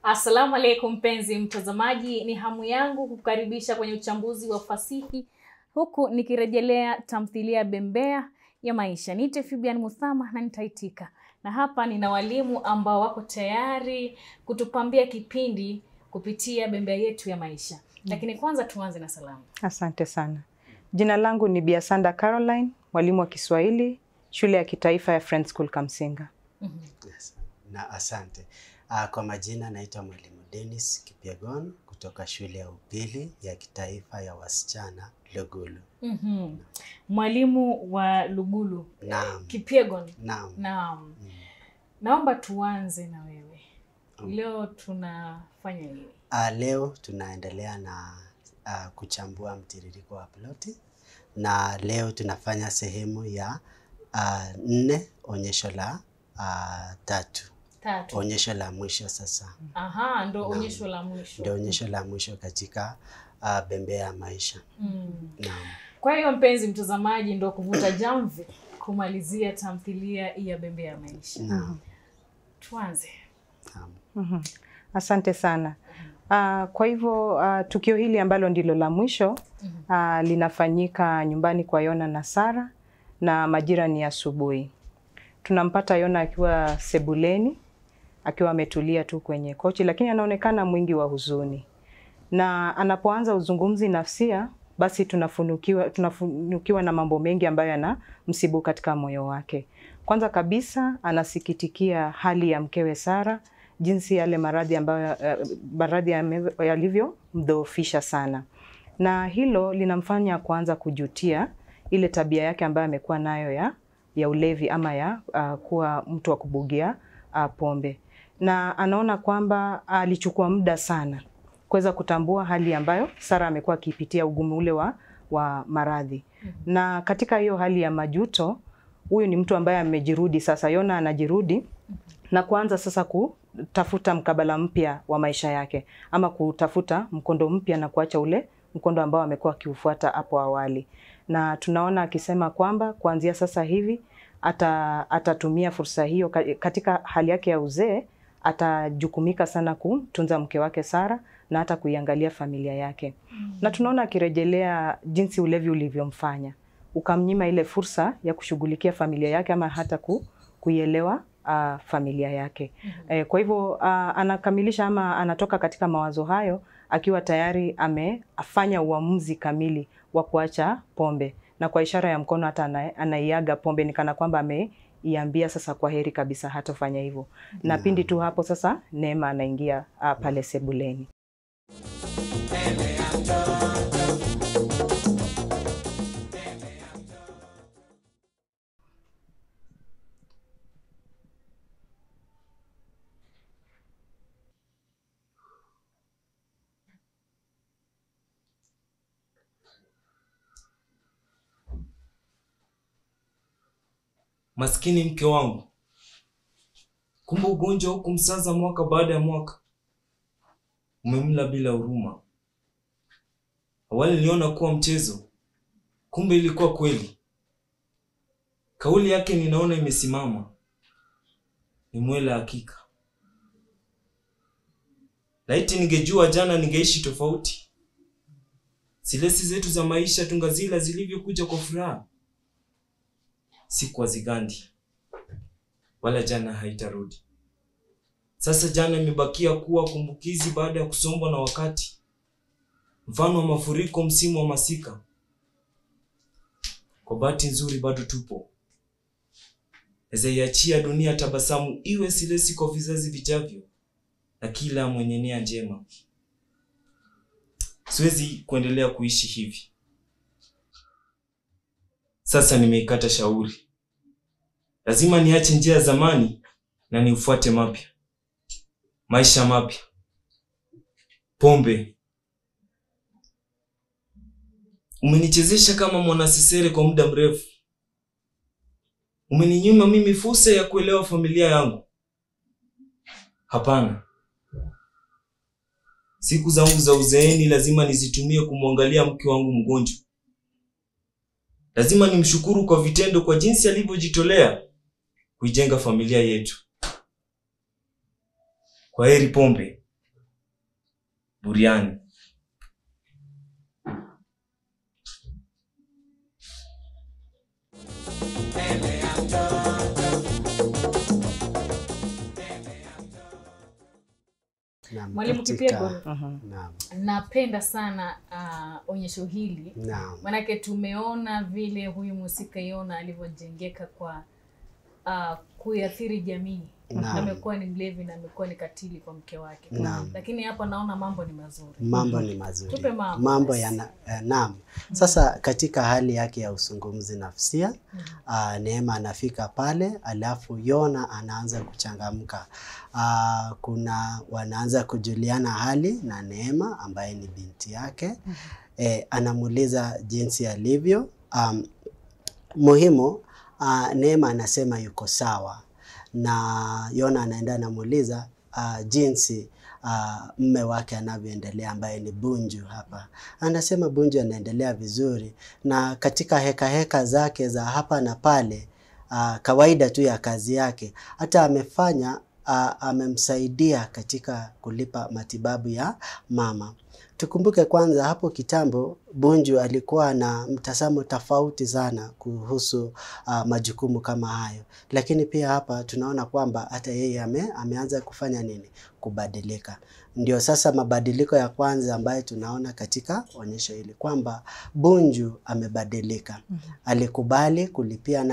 Assalamu alaikum mpenzi mtazamaji, ni hamu yangu kukukaribisha kwenye uchambuzi wa fasihi huku nikirejelea tamthilia Bembea ya Maisha. Niite Fibian Muthama na nitaitika. Na hapa nina walimu ambao wako tayari kutupambia kipindi kupitia Bembea yetu ya Maisha. Lakini kwanza tuanze na salamu. Asante sana. Jina langu ni Biasanda Caroline, mwalimu wa Kiswahili, shule ya kitaifa ya Friends School Kamsinga. Yes. Na asante. Kwa majina naitwa mwalimu Dennis Kipyegon kutoka shule ya upili ya kitaifa ya wasichana Lugulu. Mwalimu wa Lugulu. Naam. Kipyegon. Naam. Naomba tuanze na wewe. Leo tunafanya nini? Leo tunaendelea na kuchambua mtiririko wa ploti. Na leo tunafanya sehemu ya 4, onyesho la 3. Onyesho la mwisho sasa. Ndo onyesho la mwisho. Ndio onyesho la mwisho katika Bembea ya Maisha. Naam. Kwa hiyo mpenzi mtazamaji, ndo kuvuta jamvi kumalizia tamthilia ya Bembea ya Maisha. Naam. Tuanze. Naam. Asante sana. Kwa hivyo tukio hili ambalo ndilo la mwisho linafanyika nyumbani kwa Yona na Sara na majira ni asubuhi. Tunampata Yona akiwa sebuleni, akiwa ametulia tu kwenye kochi, lakini anaonekana mwingi wa huzuni. Na anapoanza uzungumzi nafsia, basi tunafunukiwa na mambo mengi ambayo yanamsibu katika moyo wake. Kwanza kabisa anasikitikia hali ya mkewe Sara, jinsi yale maradhi yalivyo mdhoofisha sana. Na hilo linamfanya kuanza kujutia ile tabia yake ambayo amekuwa nayo ya ulevi ama ya kuwa mtu wa kubugia pombe. Na anaona kwamba alichukua muda sana kuweza kutambua hali ambayo Sara amekuwa akipitia, ugumu ule wa maradhi. Na katika hiyo hali ya majuto, huyu ni mtu ambaye amejirudi sasa. Yona anajirudi na kuanza sasa kutafuta mkabala mpya wa maisha yake, ama kutafuta mkondo mpya na kuacha ule mkondo ambao amekuwa akiufuata hapo awali. Na tunaona akisema kwamba kuanzia sasa hivi atatumia fursa hiyo katika hali yake ya uzee, atajukumika sana kutunza mke wake Sara na hata kuiangalia familia yake. Na tunaona akirejelea jinsi ulevi ulivyomfanya, ukamnyima ile fursa ya kushughulikia familia yake ama hata kuielewa familia yake. Kwa hivyo anakamilisha ama anatoka katika mawazo hayo akiwa tayari amefanya uamuzi kamili wa kuacha pombe, na kwa ishara ya mkono hata anaiaga pombe, ni kana kwamba ameiambia sasa kwa heri kabisa hatofanya hivyo. Na pindi tu hapo sasa Neema anaingia pale sebuleni. Maskini mke wangu, kumbe ugonjwa huku msaza mwaka baada ya mwaka. Umemla bila huruma. Awali niliona kuwa mchezo, kumbe ilikuwa kweli. Kauli yake ninaona imesimama, ni mwela hakika. Laiti ningejua jana ningeishi tofauti. Silesi zetu za maisha tungazila zilivyokuja kwa furaha. Siku hazigandi, wala jana haitarudi. Sasa jana imebakia kuwa kumbukizi baada ya kusombwa na wakati. Mfano wa mafuriko msimu wa masika. Kwa bahati nzuri bado tupo. Ezaiachia dunia tabasamu iwe silesi kwa vizazi vijavyo, na kila mwenye nia njema. Siwezi kuendelea kuishi hivi. Sasa nimeikata shauri. Lazima niache njia zamani na niufuate mapya. Maisha mapya. Pombe. Umenichezesha kama mwanasesere kwa muda mrefu. Umeninyima mimi fursa ya kuelewa familia yangu. Hapana. Siku zangu za uzeeni lazima nizitumie kumwangalia mke wangu mgonjwa. Lazima nimshukuru kwa vitendo kwa jinsi alivyojitolea kuijenga familia yetu. Kwaheri pombe. buriani. Mwalimu Kipyegon, Naam. napenda sana onyesho hili. Naam. Manake tumeona vile huyu mhusika Yona alivyojengeka kwa kuathiri jamii. Amekuwa ni mlevi na amekuwa ni katili kwa mke wake. Lakini hapa naona mambo ni mazuri. Mambo ni mazuri. Tupe Mambo ya naam. Sasa katika hali yake ya usungumzi nafsia, Neema anafika pale, alafu Yona anaanza kuchangamka. Wanaanza kujuliana hali na Neema ambaye ni binti yake. Anamuuliza jinsi alivyo. Muhimu, Neema anasema yuko sawa. Na Yona anaenda anamuuliza jinsi mme wake anavyoendelea ambaye ni Bunju hapa. Anasema Bunju anaendelea vizuri, na katika heka zake za hapa na pale, kawaida tu ya kazi yake, hata amemsaidia katika kulipa matibabu ya mama. Tukumbuke kwanza hapo kitambo Bunju alikuwa na mtazamo tofauti sana kuhusu majukumu kama hayo. Lakini pia hapa tunaona kwamba hata yeye ameanza kufanya nini? Kubadilika. Ndio sasa mabadiliko ya kwanza ambayo tunaona katika onyesho hili kwamba Bunju amebadilika. Alikubali kulipia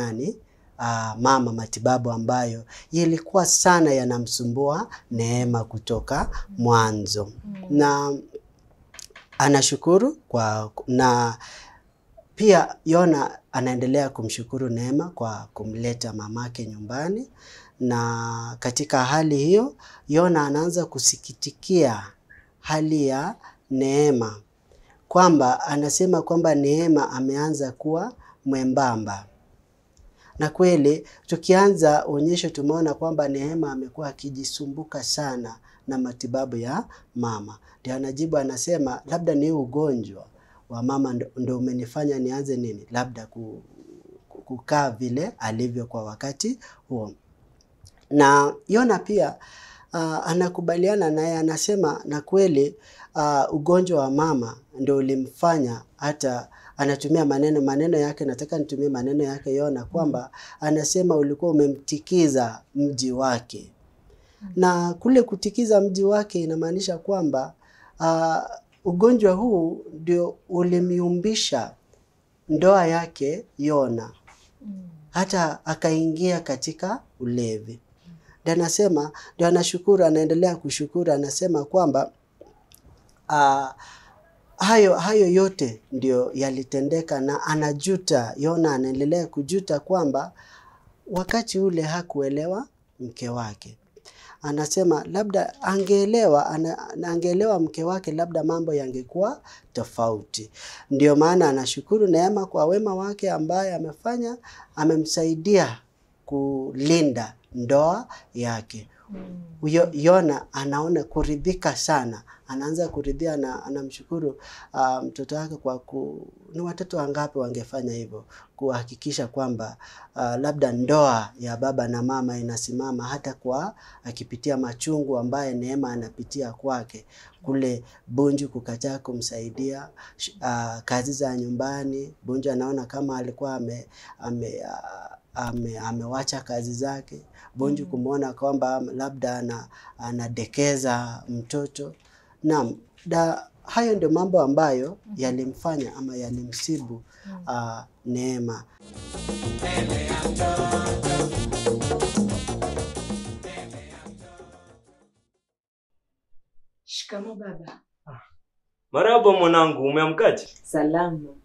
mama matibabu ambayo yalikuwa sana yanamsumbua Neema kutoka mwanzo. Na anashukuru na pia Yona anaendelea kumshukuru Neema kwa kumleta mamake nyumbani, na katika hali hiyo Yona anaanza kusikitikia hali ya Neema, kwamba anasema kwamba Neema ameanza kuwa mwembamba. Na kweli tukianza onyesho tumeona kwamba Neema amekuwa akijisumbuka sana na matibabu ya mama. Ndio anajibu anasema labda ni ugonjwa wa mama ndio umenifanya nianze nini? Labda kukaa vile alivyo kwa wakati huo. Na Yona pia anakubaliana naye, anasema na kweli ugonjwa wa mama ndio ulimfanya, hata anatumia maneno yake, nataka nitumie maneno yake Yona, kwamba anasema ulikuwa umemtikiza mji wake. Na kule kutikiza mji wake inamaanisha kwamba ugonjwa huu ndio ulimiumbisha ndoa yake Yona, hata akaingia katika ulevi. Ndio anasema, ndio anashukuru, anaendelea kushukuru, anasema kwamba hayo yote ndio yalitendeka, na anajuta. Yona anaendelea kujuta kwamba wakati ule hakuelewa mke wake. Anasema labda angeelewa mke wake, labda mambo yangekuwa tofauti. Ndio maana anashukuru Neema kwa wema wake ambaye amemsaidia kulinda ndoa yake. Yona anaona kuridhika sana, anaanza kuridhia na anamshukuru mtoto wake kwa ni watoto wangapi wangefanya hivyo, kuhakikisha kwamba labda ndoa ya baba na mama inasimama, hata kwa akipitia machungu ambaye Neema anapitia kwake, kule Bunju kukataa kumsaidia kazi za nyumbani. Bunju anaona kama alikuwa amewacha kazi zake. Bunju kumuona kwamba labda anadekeza mtoto. Naam, hayo ndio mambo ambayo yalimfanya ama yalimsibu Neema. Shikamo baba. Marahaba mwanangu, umeamkaje? Salamu.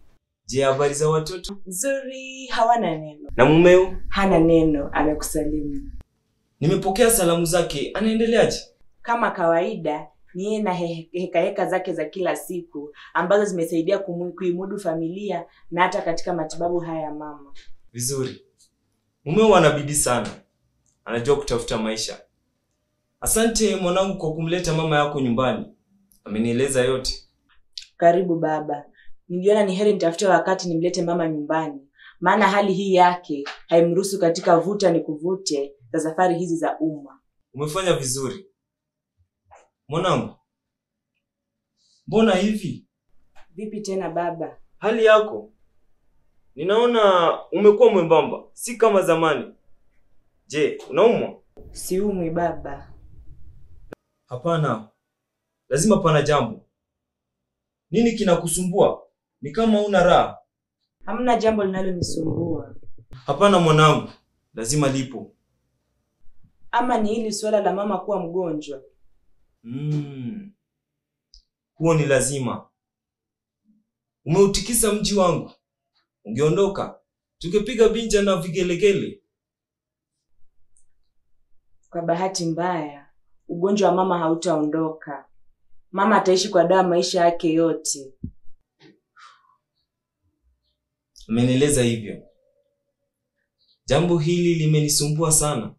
Je, habari za watoto? Nzuri, hawana neno. Na mumeo? Hana neno, amekusalimu. Nimepokea salamu zake. Anaendeleaje? Kama kawaida, ni yeye na heka zake za kila siku ambazo zimesaidia kuimudu familia na hata katika matibabu haya ya mama. Vizuri. Mumeo ana bidii sana. Anajua kutafuta maisha. Asante mwanangu kwa kumleta mama yako nyumbani. Amenieleza yote. Karibu baba. Niliona ni heri nitafute wakati nimlete mama nyumbani, maana hali hii yake haimruhusu katika vuta ni kuvute za safari hizi za umma. Umefanya vizuri. Mwanangu, Mbona hivi? Vipi tena baba? Hali yako? Ninaona umekuwa mwembamba, si kama zamani. Je, unaumwa? Siumwi baba. Hapana. Lazima pana jambo. Nini kinakusumbua? Ni kama una raha. Hamna jambo linalonisumbua. Hapana mwanangu. Lazima lipo. Ama ni hili swala la mama kuwa mgonjwa? Huo ni lazima. Umeutikisa mji wangu. Ungeondoka, tungepiga binja na vigelegele. Kwa bahati mbaya, ugonjwa wa mama hautaondoka. Mama ataishi kwa dawa maisha yake yote. Umenieleza hivyo. Jambo hili limenisumbua sana.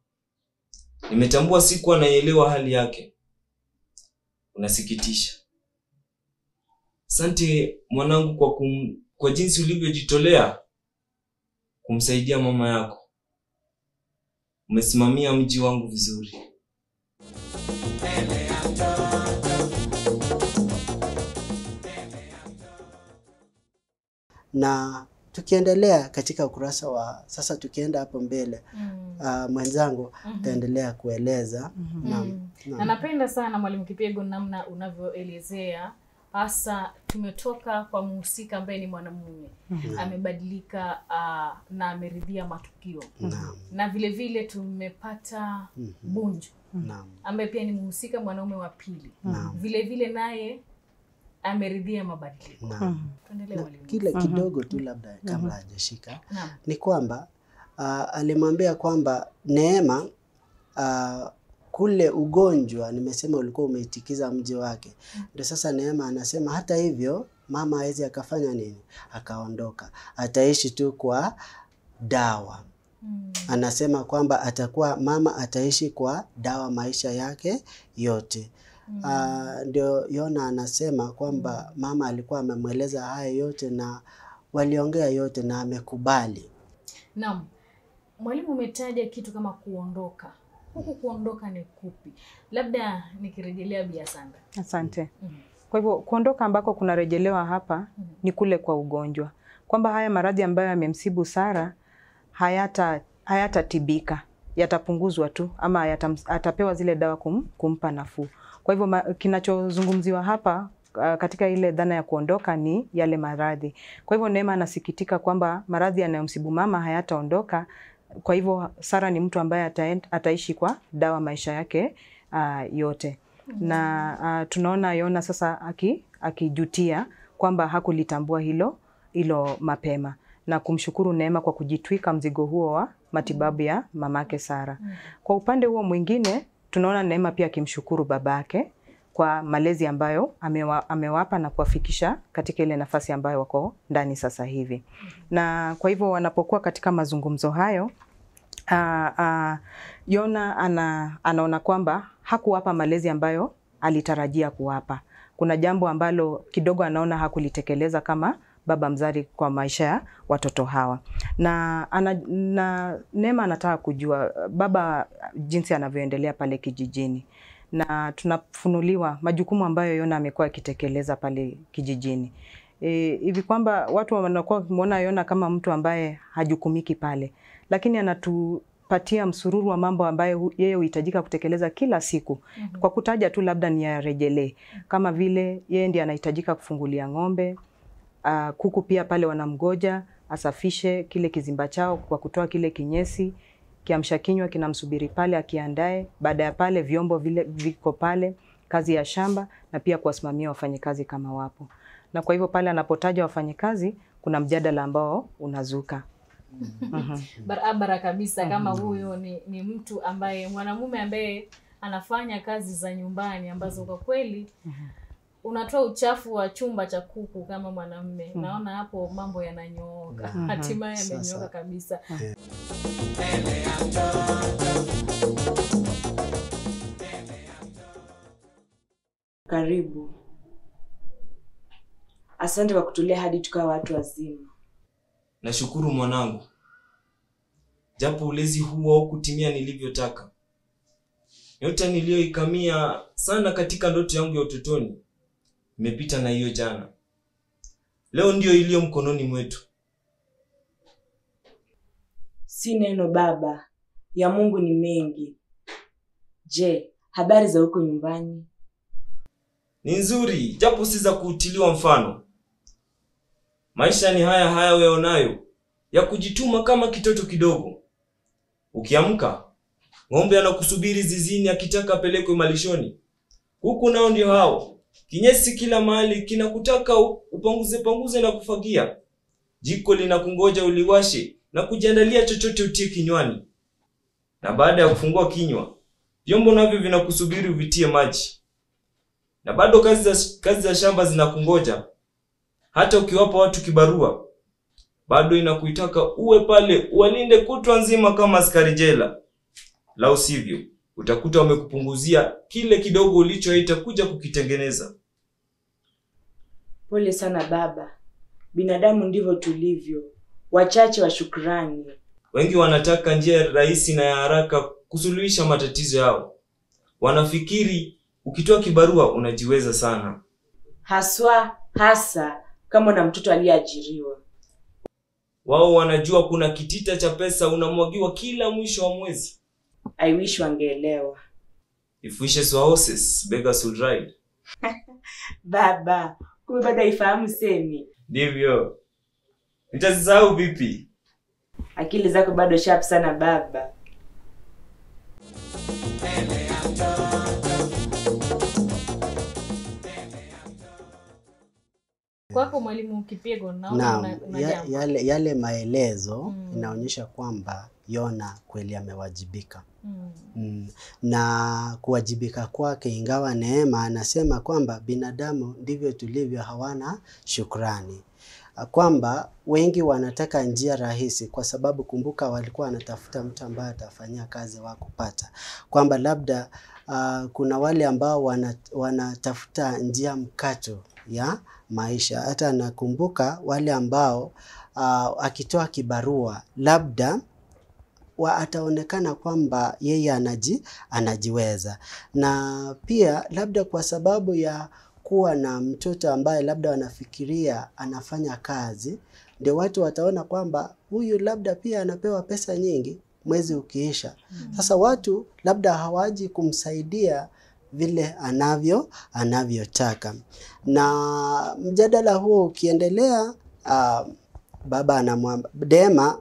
Nimetambua siku anaelewa hali yake. Unasikitisha. Asante mwanangu kwa jinsi ulivyojitolea kumsaidia mama yako. Umesimamia mji wangu vizuri. Na tukiendelea katika ukurasa wa sasa, tukienda hapo mbele, mwenzangu taendelea kueleza. Na napenda sana Mwalimu Kipyego namna unavyoelezea, hasa tumetoka kwa mhusika ambaye ni mwanamume amebadilika na ameridhia matukio. Na vile vile tumepata Bunju ambaye pia ni mhusika mwanaume wa pili. Vile vile naye ameridhia mabadiliko. Kile kidogo tu labda kabla hajashika ni kwamba alimwambia kwamba Neema, kule ugonjwa nimesema ulikuwa umeitikiza mji wake. Ndio sasa Neema anasema hata hivyo mama hawezi akafanya nini? Akaondoka. Ataishi tu kwa dawa. Anasema kwamba mama ataishi kwa dawa maisha yake yote. Ndio Yona anasema kwamba mama alikuwa amemweleza haya yote na waliongea yote na amekubali. Naam. Mwalimu umetaja kitu kama kuondoka. Huku kuondoka ni kupi? Labda nikirejelea Bi Asanda. Asante. Kwa hivyo kuondoka ambako kunarejelewa hapa ni kule kwa ugonjwa. Kwamba haya maradhi ambayo yamemsibu Sara hayatatibika. Yatapunguzwa tu ama atapewa zile dawa kumpa nafuu. Kwa hivyo kinachozungumziwa hapa katika ile dhana ya kuondoka ni yale maradhi. Kwa hivyo Neema anasikitika kwamba maradhi yanayomsibu mama hayataondoka. Kwa hivyo Sara ni mtu ambaye ataishi kwa dawa maisha yake yote. Na tunaona Yona sasa akijutia kwamba hakulitambua hilo mapema, na kumshukuru Neema kwa kujitwika mzigo huo wa matibabu ya mamake Sara. Kwa upande huo mwingine tunaona Neema pia akimshukuru babake kwa malezi ambayo amewapa na kuwafikisha katika ile nafasi ambayo wako ndani sasa hivi. Na kwa hivyo wanapokuwa katika mazungumzo hayo, Yona anaona kwamba hakuwapa malezi ambayo alitarajia kuwapa. Kuna jambo ambalo kidogo anaona hakulitekeleza kama baba mzazi kwa maisha ya watoto hawa. Na Neema anataka kujua baba jinsi anavyoendelea pale kijijini. Na tunafunuliwa majukumu ambayo Yona amekuwa akitekeleza pale kijijini. Hivi kwamba watu wanakuwa muona Yona kama mtu ambaye hajukumiki pale. Lakini anatupatia msururu wa mambo ambayo yeye huhitajika kutekeleza kila siku. Kwa kutaja tu labda ni yarejelee. Kama vile yeye ndiye anahitajika kufungulia ng'ombe, kuku pia pale wanamgoja asafishe kile kizimba chao kwa kutoa kile kinyesi, kiamsha kinywa kinamsubiri pale akiandae. Baada ya pale vyombo vile viko pale, kazi ya shamba na pia kuwasimamia wafanyikazi kama wapo. Na kwa hivyo pale anapotaja wafanyikazi kuna mjadala ambao unazuka. Barabara kabisa kama huyo ni mtu ambaye mwanamume ambaye anafanya kazi za nyumbani ambazo kwa kweli unatoa uchafu wa chumba cha kuku kama mwanamume. Naona hapo mambo yananyooka. Hatimaye yamenyooka kabisa. Karibu. Asante kwa kutulea hadi tukawa watu wazima. Nashukuru mwanangu. Japo ulezi huo haukutimia nilivyotaka. Yote niliyoikamia sana katika ndoto yangu ya utotoni imepita na hiyo jana. Leo ndio iliyo mkononi mwetu. Si neno baba, ya Mungu ni mengi. Je, habari za huko nyumbani? Ni nzuri, japo si za kutiliwa mfano. Maisha ni haya haya uyaonayo, ya kujituma kama kitoto kidogo. Ukiamka, ng'ombe anakusubiri zizini akitaka apelekwe malishoni. Huku nao ndio hao, kinyesi kila mahali kinakutaka upanguze na kufagia. Jiko linakungoja uliwashe na kujiandalia chochote utie kinywani. Na baada ya kufungua kinywa, vyombo navyo vinakusubiri uvitie maji. Na bado kazi za shamba zinakungoja. Hata ukiwapa watu kibarua, bado inakuitaka uwe pale uwalinde kutwa nzima kama askari jela. La usivyo, utakuta wamekupunguzia kile kidogo ulichoita kuja kukitengeneza. Pole sana baba. Binadamu ndivyo tulivyo, wachache wa shukrani. Wengi wanataka njia rahisi na ya haraka kusuluhisha matatizo yao. Wanafikiri ukitoa kibarua unajiweza sana. Hasa kama na mtoto aliyeajiriwa. Wao wanajua kuna kitita cha pesa unamwagiwa kila mwisho wa mwezi. I wish wangeelewa. If wishes were horses, beggars would ride. Baba, kumbe bado haifahamu semi. Ndivyo. Nitasahau vipi? Akili zako bado sharp sana baba. Kwako mwalimu Kipyego, naona yale maelezo inaonyesha kwamba Yona kweli amewajibika. Na kuwajibika kwake, ingawa Neema anasema kwamba binadamu ndivyo tulivyo, hawana shukrani. Kwamba wengi wanataka njia rahisi, kwa sababu kumbuka walikuwa wanatafuta mtu ambaye atafanyia kazi wa kupata. Kwamba labda kuna wale ambao wanatafuta njia mkato ya maisha. Hata nakumbuka wale ambao akitoa kibarua labda ataonekana kwamba yeye anajiweza. Na pia labda kwa sababu ya kuwa na mtoto ambaye labda wanafikiria anafanya kazi, ndio watu wataona kwamba huyu labda pia anapewa pesa nyingi mwezi ukiisha. Sasa watu labda hawaji kumsaidia vile anavyotaka. Na mjadala huo ukiendelea, baba Dema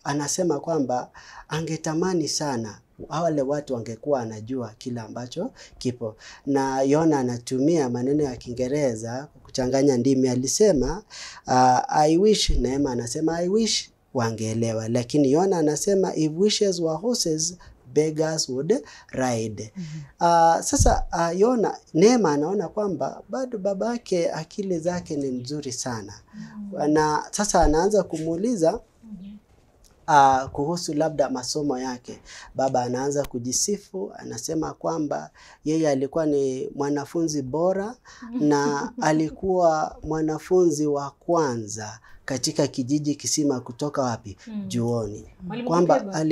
anasema kwamba angetamani sana wale watu wangekuwa anajua kila ambacho kipo. Na Yona anatumia maneno ya Kiingereza kuchanganya ndimi. Alisema I wish, Neema anasema I wish wangeelewa, lakini Yona anasema if wishes were horses, beggars would ride. Sasa Neema anaona kwamba bado babake akili zake ni nzuri sana. Na sasa anaanza kumuuliza kuhusu labda masomo yake. Baba anaanza kujisifu, anasema kwamba yeye alikuwa ni mwanafunzi bora na alikuwa mwanafunzi wa kwanza katika kijiji Kisima kutoka wapi? Juoni. Kwamba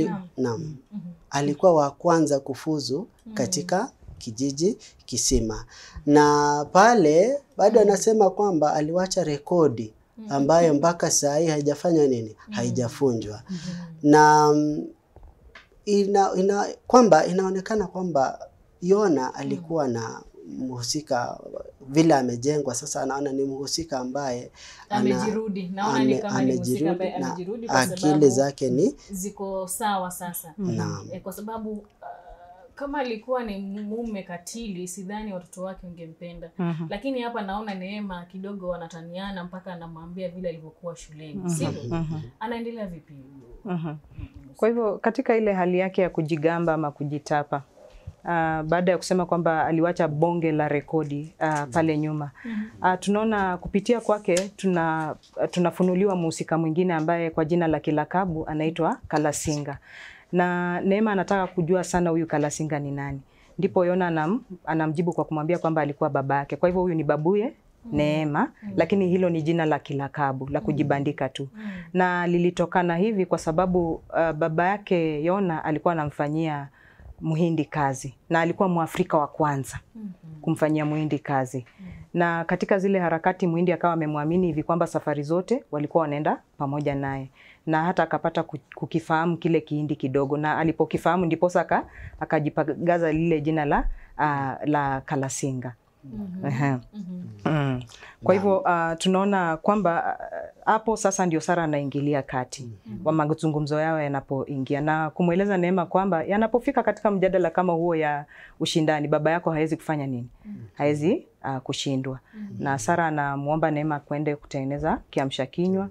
alikuwa wa kwanza kufuzu katika kijiji Kisima. Na pale bado anasema kwamba aliwacha rekodi ambayo mpaka saa hii haijafanywa nini? Haijafunjwa. Na kwamba inaonekana kwamba Yona alikuwa na mhusika vile amejengwa. Sasa anaona ni mhusika ambaye amejirudi. Naona ni kama ni mhusika ambaye amejirudi kwa sababu akili zake ni ziko sawa sasa. Kwa sababu kama alikuwa ni mume katili, sidhani watoto wake wangempenda. Lakini hapa naona Neema kidogo wanataniana mpaka anamwambia vile alivyokuwa shuleni. Sivyo? Anaendelea vipi? Kwa hivyo katika ile hali yake ya kujigamba ama kujitapa, baada ya kusema kwamba aliwacha bonge la rekodi pale nyuma, tunaona kupitia kwake tunafunuliwa mhusika mwingine ambaye kwa jina la kilakabu anaitwa Kalasinga. Na Neema anataka kujua sana huyu Kalasinga ni nani. Ndipo Yona anamjibu kwa kumwambia kwamba alikuwa babake. Kwa hivyo huyu ni babuye Neema, lakini hilo ni jina la kilakabu la kujibandika tu. Na lilitokana hivi kwa sababu baba yake Yona alikuwa anamfanyia Mhindi kazi, na alikuwa Mwafrika wa kwanza kumfanyia Mhindi kazi. Na katika zile harakati Mhindi akawa amemwamini hivi kwamba safari zote walikuwa wanaenda pamoja naye, na hata akapata kukifahamu kile Kihindi kidogo, na alipokifahamu ndipo saka akajipagaza lile jina la Kalasinga. Kwa hivyo tunaona kwamba hapo sasa ndio Sara anaingilia kati wa mazungumzo yao yanapoingia, na kumweleza Neema kwamba yanapofika katika mjadala kama huo ya ushindani, baba yako hawezi kufanya nini, hawezi kushindwa. Na Sara anamuomba Neema kwende kutengeneza kiamsha kinywa,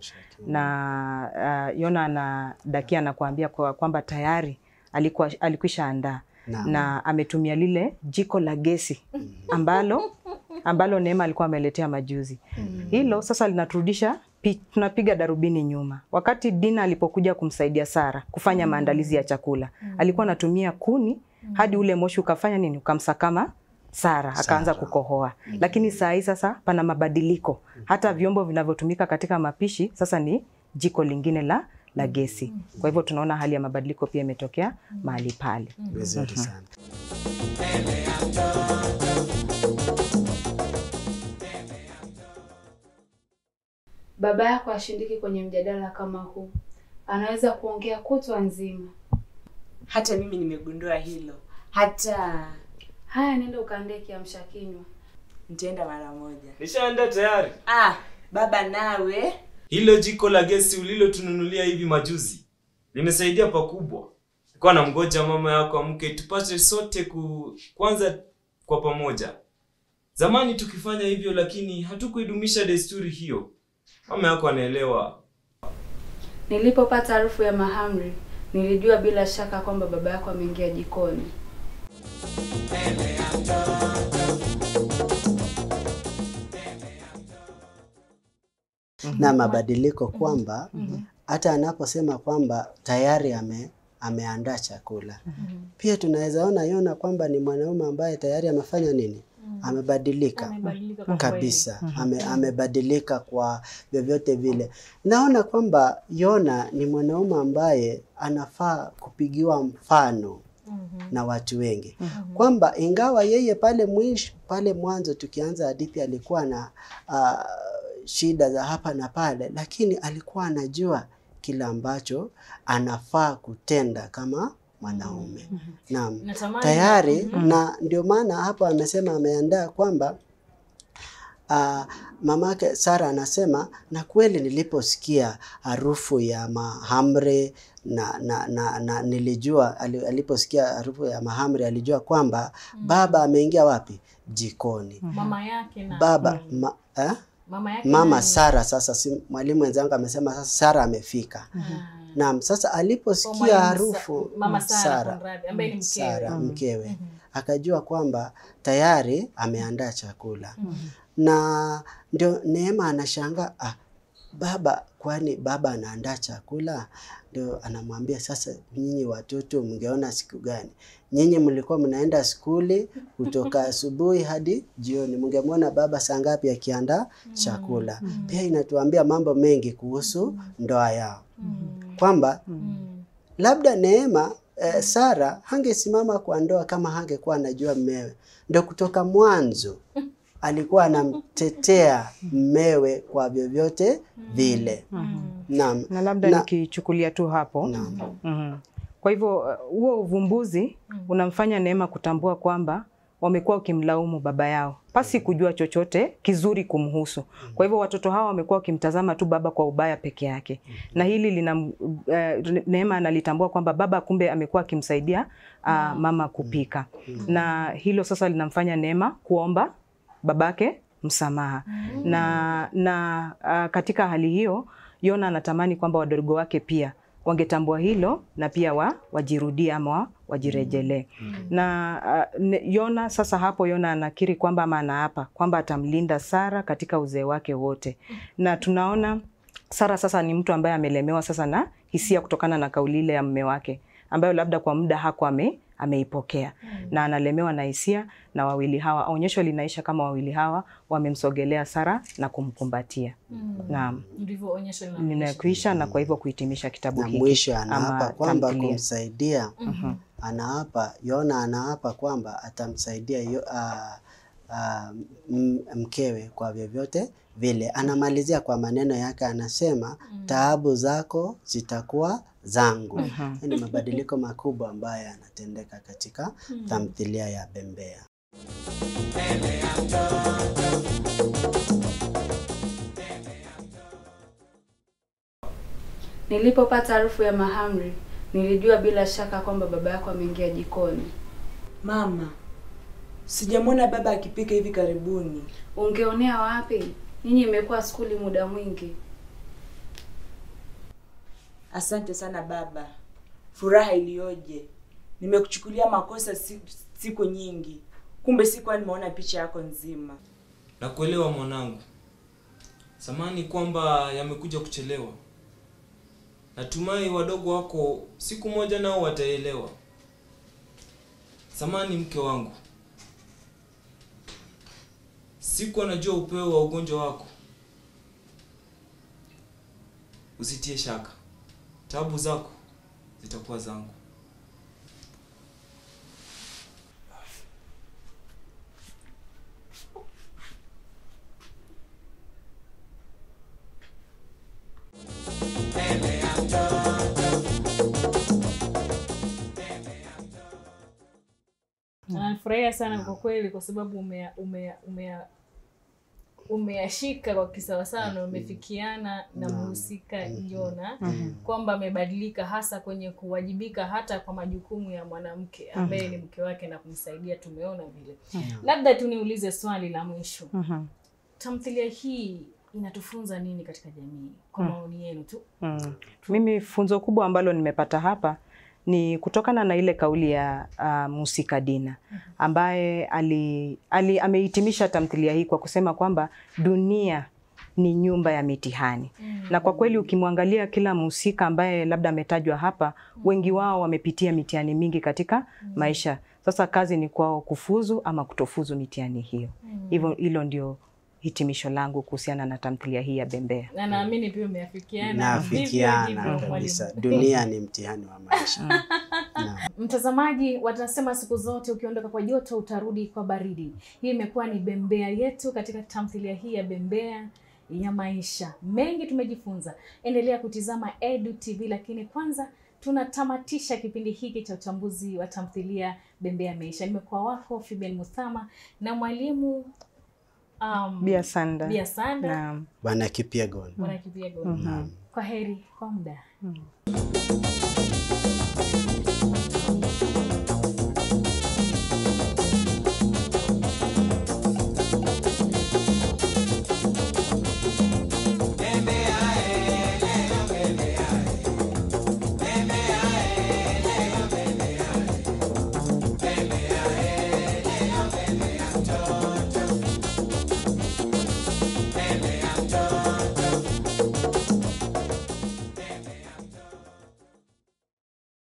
na Yona anadakia na kuambia kwamba tayari alikwisha andaa na ametumia lile jiko la gesi ambalo Neema alikuwa ameletea majuzi. Hilo sasa linaturudisha, tunapiga darubini nyuma. Wakati Dina alipokuja kumsaidia Sara kufanya maandalizi ya chakula, alikuwa anatumia kuni hadi ule moshi ukafanya nini, ukamsakama Sara akaanza kukohoa. Lakini saa hii sasa pana mabadiliko. Hata vyombo vinavyotumika katika mapishi sasa ni jiko lingine la gesi. Kwa hivyo tunaona hali ya mabadiliko pia imetokea mahali pale. Vizuri sana. Baba yako ashindiki kwenye mjadala kama huu. Anaweza kuongea kutwa nzima. Hata mimi nimegundua hilo. Haya, nenda ukaandae kiamsha kinywa. Nitaenda mara moja. Nishaandaa tayari. Baba nawe. Hilo jiko la gesi ulilotununulia hivi majuzi limesaidia pakubwa. Nilikuwa namngoja mama yako amke tupate sote kwanza kwa pamoja. Zamani tukifanya hivyo, lakini hatukuidumisha desturi hiyo. Mama yako anaelewa. Nilipopata harufu ya mahamri, nilijua bila shaka kwamba baba yako ameingia jikoni. Na mabadiliko kwamba hata anaposema kwamba tayari ameandaa chakula. Pia tunaweza ona Yona kwamba ni mwanaume ambaye tayari amefanya nini? Amebadilika kabisa. Amebadilika kwa vyovyote vile. Naona kwamba Yona ni mwanaume ambaye anafaa kupigiwa mfano na watu wengi. Kwamba ingawa yeye pale mwanzo tukianza hadithi alikuwa na shida za hapa na pale, lakini alikuwa anajua kile ambacho anafaa kutenda kama mwanaume. Naam. Tayari na ndio maana hapo amesema ameandaa kwamba mamake Sara anasema, na kweli niliposikia harufu ya mahamri na nilijua aliposikia harufu ya mahamri alijua kwamba baba ameingia wapi? Jikoni. Mama yake na baba mama Sara. Sasa si mwalimu wenzangu amesema sasa Sara amefika. Naam, sasa aliposikia harufu mama Sara ambaye ni mkewe akajua kwamba tayari ameandaa chakula. Na ndio Neema anashangaa, baba, kwani baba anaandaa chakula? Ndio anamwambia, sasa nyinyi watoto mngeona siku gani? Nyinyi mlikuwa mnaenda skuli kutoka asubuhi hadi jioni, mngemwona baba saa ngapi akiandaa chakula. Pia inatuambia mambo mengi kuhusu ndoa yao. Kwamba labda Neema Sara hangesimama kwa ndoa kama hangekuwa anajua mmewe. Ndio kutoka mwanzo alikuwa anamtetea mmewe kwa vyovyote vile. Naam. Na labda nikichukulia tu hapo. Kwa hivyo huo uvumbuzi unamfanya Neema kutambua kwamba wamekuwa wakimlaumu baba yao pasi kujua chochote kizuri kumhusu. Kwa hivyo watoto hao wamekuwa wakimtazama tu baba kwa ubaya peke yake. Na hili Neema analitambua kwamba baba kumbe amekuwa akimsaidia mama kupika. Na hilo sasa linamfanya Neema kuomba babake msamaha. Na katika hali hiyo Yona anatamani kwamba wadogo wake pia wangetambua hilo na pia wajirudie ama wajirejelee. Na Yona sasa hapo Yona anakiri kwamba ama anaapa kwamba atamlinda Sara katika uzee wake wote. Na tunaona Sara sasa ni mtu ambaye amelemewa sasa na hisia kutokana na kauli ile ya mume wake ambayo labda kwa muda hakuwa ameipokea. Na analemewa na hisia, na wawili hawa onyesho linaisha kama wawili hawa wamemsogelea Sara na kumkumbatia. Naam. Ndivyo onyesho linaisha, na kwa hivyo kuhitimisha kitabu hiki. Na mwisho anaapa kwamba kumsaidia. Anaapa, Yona anaapa kwamba atamsaidia mkewe kwa vyovyote vile. Anamalizia kwa maneno yake, anasema taabu zako zitakuwa zangu. Ni mabadiliko makubwa ambayo yanatendeka katika tamthilia ya Bembea. Nilipopata harufu ya mahamri, nilijua bila shaka kwamba baba yako ameingia jikoni. Mama, sijamwona baba akipika hivi karibuni. Ungeonea wapi? Nyinyi imekuwa skuli muda mwingi. Asante sana baba. Furaha iliyoje. Nimekuchukulia makosa siku nyingi. Kumbe sikuwa nimeona picha yako nzima. Nakuelewa mwanangu. Samahani kwamba yamekuja kuchelewa. Natumai wadogo wako siku moja nao wataelewa. Samahani mke wangu. Siku anajua upeo wa ugonjwa wako. Usitie shaka. Taabu zako zitakuwa zangu. Nafurahia sana kwa kweli kwa sababu umeyashika kwa kisawasawa na umefikiana na mhusika Jona kwamba amebadilika hasa kwenye kuwajibika hata kwa majukumu ya mwanamke ambaye ni mke wake na kumsaidia. Tumeona vile. Labda tu niulize swali la mwisho. Tamthilia hii inatufunza nini katika jamii kwa maoni yenu tu? Mimi funzo kubwa ambalo nimepata hapa ni kutokana na ile kauli ya mhusika Dina ambaye amehitimisha tamthilia hii kwa kusema kwamba dunia ni nyumba ya mitihani. Na kwa kweli ukimwangalia kila mhusika ambaye labda ametajwa hapa, wengi wao wamepitia mitihani mingi katika maisha. Sasa kazi ni kwao kufuzu ama kutofuzu mitihani hiyo. Hilo ndio hitimisho langu kuhusiana na tamthilia hii ya Bembea. Na naamini pia umeafikiana. Nafikiana kabisa. Dunia ni mtihani wa maisha. Mtazamaji, watasema siku zote ukiondoka kwa joto utarudi kwa baridi. Hii imekuwa ni Bembea yetu katika tamthilia hii ya Bembea ya maisha. Mengi tumejifunza. Endelea kutizama Edu TV, lakini kwanza tunatamatisha kipindi hiki cha uchambuzi wa tamthilia Bembea ya maisha. Nimekuwa wako Fibian Muthama na mwalimu Bia Sanda. Bwana Kipyegon. Kwa heri kwa muda.